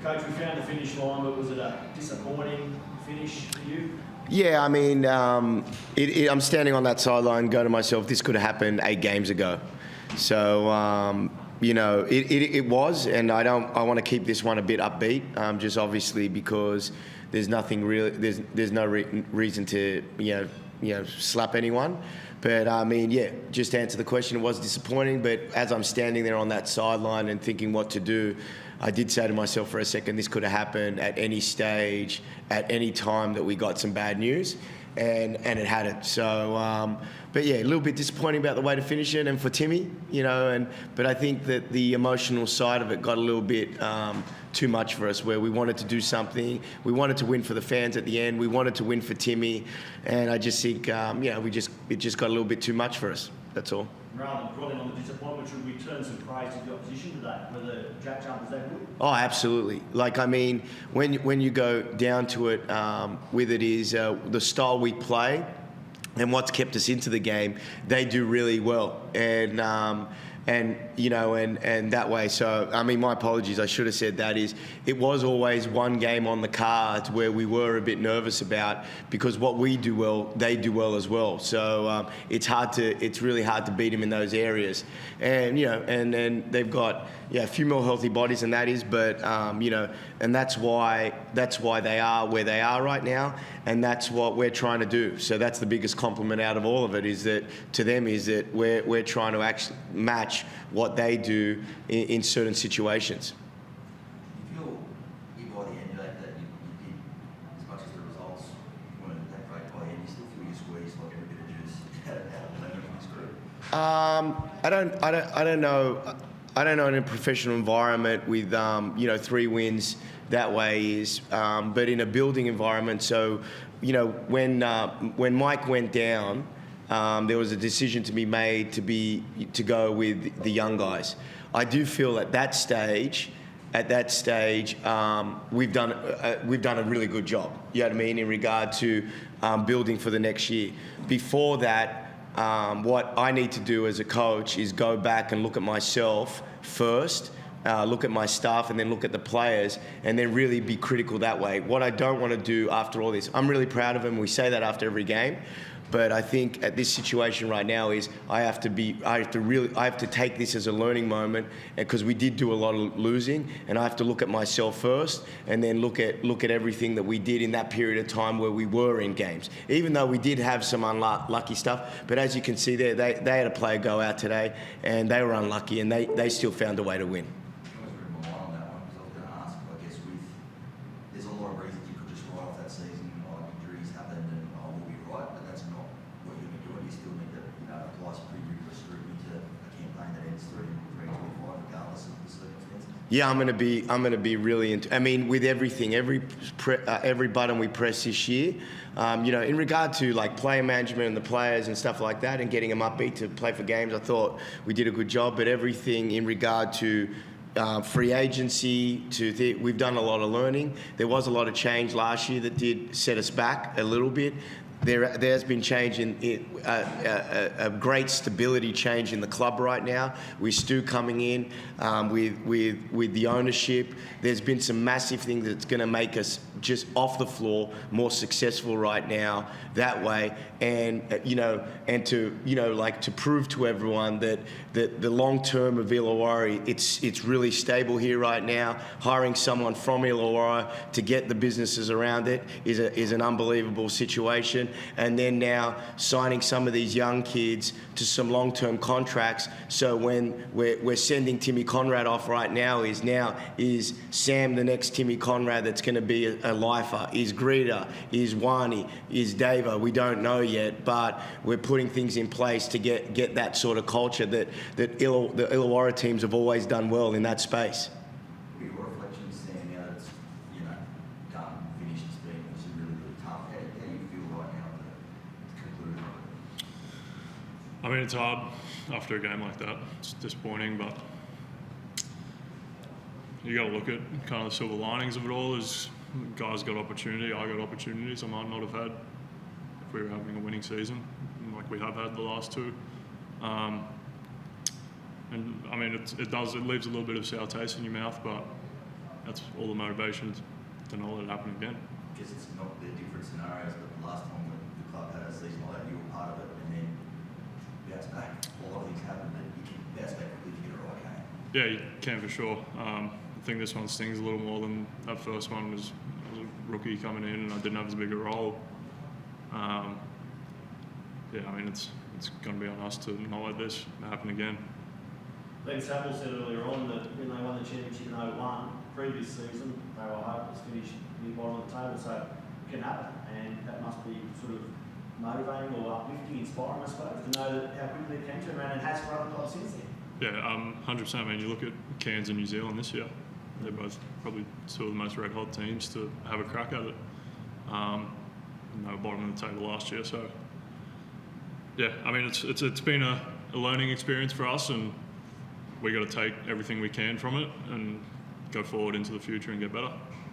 Coach, we found the finish line, but was it a disappointing finish for you? Yeah, I mean, I'm standing on that sideline, go to myself, this could have happened 8 games ago. So, you know, it was, and I want to keep this one a bit upbeat, just obviously because there's nothing really, there's no reason to, you know, slap anyone. But I mean, yeah, just to answer the question, it was disappointing, but as I'm standing there on that sideline and thinking what to do, I did say to myself for a second, this could have happened at any stage, at any time that we got some bad news, and it hadn't. So, but yeah, a little bit disappointing about the way to finish it, and for Timmy, you know, but I think that the emotional side of it got a little bit too much for us, where we wanted to do something, we wanted to win for the fans at the end, we wanted to win for Timmy, and I just think, you know, it just got a little bit too much for us. That's all. Rather than dwelling on the disappointment, should we turn some praise to the opposition today? Were the Jackomas that good? Oh, absolutely. Like, I mean, when you go down to it, with it is the style we play and what's kept us into the game, they do really well. And you know, and that way, so, I mean, my apologies, I should have said that is, it was always one game on the cards where we were a bit nervous about, because what we do well, they do well as well. So it's really hard to beat them in those areas. And, you know, and then they've got, yeah, a few more healthy bodies than that is, but, you know, and that's why they are where they are right now, and that's what we're trying to do. So that's the biggest compliment out of all of it, is that, to them, is that we're trying to actually match what they do in certain situations. You feel by the end of that you did, as much as the results weren't that great by the end, you still feel you squeezed like every bit of juice out of the in this group? I don't know in a professional environment with you know, 3 wins that way is, but in a building environment. So, you know, when Mike went down, there was a decision to be made to go with the young guys. I do feel at that stage, we've done a really good job. You know what I mean, in regard to building for the next year. Before that, what I need to do as a coach is go back and look at myself first, look at my staff, and then look at the players, and then really be critical that way. What I don't want to do after all this, I'm really proud of them. We say that after every game. But I think at this situation right now is I have to take this as a learning moment, because we did do a lot of losing, and I have to look at myself first, and then look at everything that we did in that period of time where we were in games. Even though we did have some unlucky stuff, but as you can see there, they had a player go out today, and they were unlucky, and they still found a way to win. Yeah, I'm going to be really into. I mean, with everything, every button we press this year, you know, in regard to like player management and the players and stuff like that, and getting them upbeat to play for games, I thought we did a good job. But everything in regard to free agency, we've done a lot of learning. There was a lot of change last year that did set us back a little bit. There's been change a great stability change in the club right now, with Stu coming in, with the ownership. There's been some massive things that's going to make us just off the floor more successful right now that way, and you know, and to, you know, like, to prove to everyone that the long term of Illawarra, it's really stable here right now. Hiring someone from Illawarra to get the businesses around it is an unbelievable situation. And then now signing some of these young kids to some long-term contracts. So when we're sending Timmy Conrad off right now, is Sam the next Timmy Conrad that's going to be a lifer? Is Greta? Is Wani? Is Dava? We don't know yet, but we're putting things in place to get that sort of culture that the Illawarra teams have always done well in that space. I mean, it's hard after a game like that. It's disappointing, but you got to look at kind of the silver linings of it all. Is guys got opportunity, I got opportunities I might not have had if we were having a winning season, like we have had the last 2. And I mean, it leaves a little bit of sour taste in your mouth, but that's all the motivation to not let it happen again. I guess it's not the different scenarios, but the last time when the club had a season like that, you were part of it, and then bounce back. A lot of things happen, but you can bounce back quickly if you get it right, can't you? Yeah, you can for sure. I think this one stings a little more than that first one. Was a rookie coming in, and I didn't have as big a role. Yeah, I mean it's going to be on us to not let this happen again. Len Sappel said earlier on that when they won the championship in 01, previous season, they were hopeless, finished near the bottom of the table, so it can happen, and that must be sort of motivating or uplifting, inspiring, I suppose, to know that how quickly it can turn around, and has for other clubs since then. Yeah, 100%. I mean, you look at Cairns and New Zealand this year; they're both probably two of the most red-hot teams to have a crack at it. They were bottom of the table last year, so yeah. I mean, it's been a learning experience for us, and we got to take everything we can from it and go forward into the future and get better.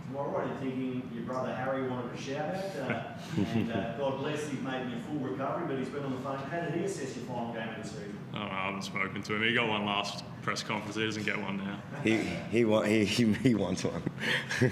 Am I right in thinking your brother Harry wanted a shout out, and God bless, he's made a full recovery, but he's been on the phone. How did he assess your final game of the season? I don't know, I haven't spoken to him. He got one last press conference. He doesn't get one now. He wants one. Can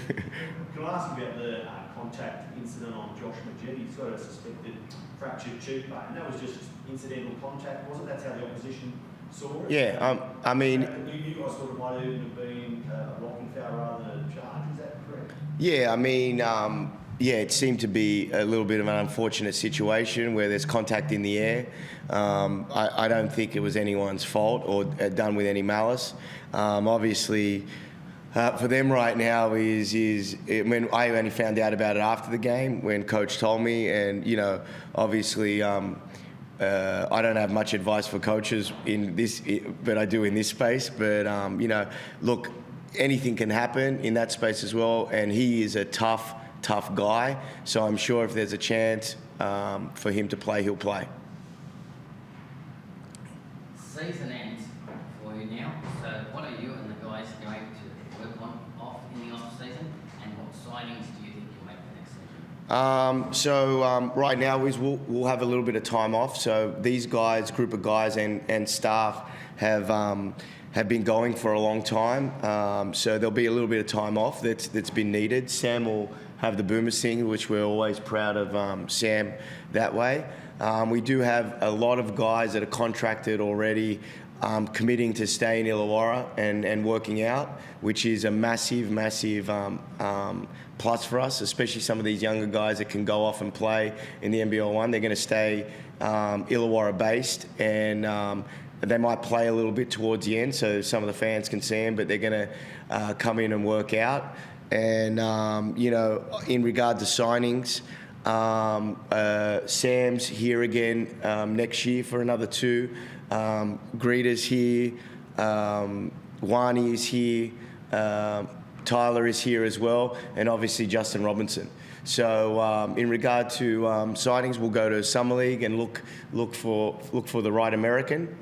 I ask about the contact incident on Josh Majetti? He's got a suspected fractured cheek bone, and that was just incidental contact, wasn't it? That's how the opposition saw it. Yeah, I mean. You guys thought it might even have been a blocking foul rather than a charge. Is that correct? Yeah, I mean, yeah, it seemed to be a little bit of an unfortunate situation where there's contact in the air. I don't think it was anyone's fault or done with any malice. Obviously, for them right now when I only found out about it after the game when Coach told me, and obviously. I don't have much advice for coaches in this, but I do in this space. But look, anything can happen in that space as well, and he is a tough guy. So I'm sure if there's a chance for him to play, he'll play. Season ends for you now. So what are you and the guys going to work on off in the off season, and what signings do you think you'll make for next season? Right now we'll have a little bit of time off. So these guys, group of guys and staff have been going for a long time. So there'll be a little bit of time off that's been needed. Sam will have the boomer sing, which we're always proud of Sam that way. We do have a lot of guys that are contracted already, committing to stay in Illawarra and working out, which is a massive plus for us, especially some of these younger guys that can go off and play in the NBL1. They're going to stay Illawarra based, and they might play a little bit towards the end so some of the fans can see them, but they're going to come in and work out. And, in regard to signings, Sam's here again next year for another 2. Greeta's here, Wani is here, Tyler is here as well, and obviously Justin Robinson. So in regard to signings, we'll go to Summer League and look for the right American.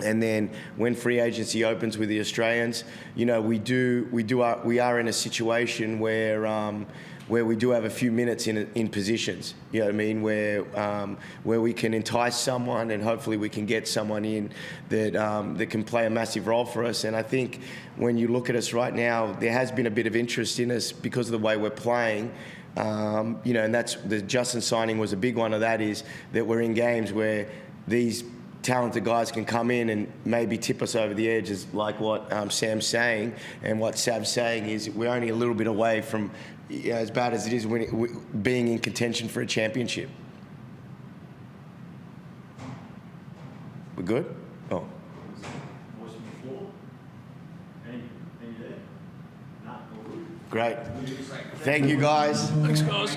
And then when free agency opens with the Australians, we are in a situation where we do have a few minutes in positions. You know what I mean? Where we can entice someone, and hopefully we can get someone in that can play a massive role for us. And I think when you look at us right now, there has been a bit of interest in us because of the way we're playing. And that's the Justin signing was a big one of that, is that we're in games where these talented guys can come in and maybe tip us over the edge, is like what Sam's saying, and what Sav's saying is we're only a little bit away from, as bad as it is, being in contention for a championship. We're good? Oh. Voice on the floor. Any there? No, all good. Great. Thank you, guys. Thanks, guys.